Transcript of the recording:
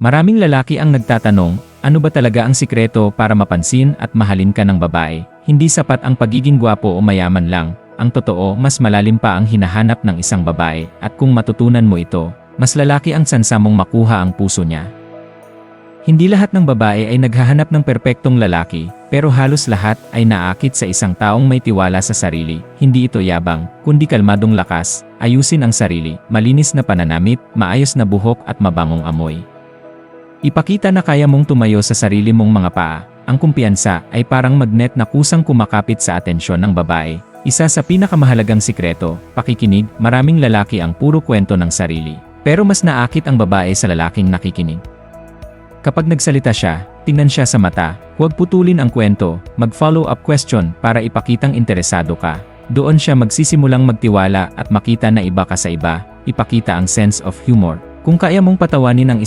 Maraming lalaki ang nagtatanong, ano ba talaga ang sikreto para mapansin at mahalin ka ng babae? Hindi sapat ang pagiging gwapo o mayaman lang. Ang totoo, mas malalim pa ang hinahanap ng isang babae, at kung matutunan mo ito, mas lalaki ang tsansa mong makuha ang puso niya. Hindi lahat ng babae ay naghahanap ng perpektong lalaki, pero halos lahat ay naakit sa isang taong may tiwala sa sarili. Hindi ito yabang, kundi kalmadong lakas, ayusin ang sarili, malinis na pananamit, maayos na buhok at mabangong amoy. Ipakita na kaya mong tumayo sa sarili mong mga paa. Ang kumpiyansa ay parang magnet na kusang kumakapit sa atensyon ng babae. Isa sa pinakamahalagang sikreto, pakikinig. Maraming lalaki ang puro kwento ng sarili, pero mas naakit ang babae sa lalaking nakikinig. Kapag nagsalita siya, tingnan siya sa mata, huwag putulin ang kwento, mag-follow-up question para ipakitang interesado ka. Doon siya magsisimulang magtiwala at makita na iba ka sa iba. Ipakita ang sense of humor. Kung kaya mong patawanin ang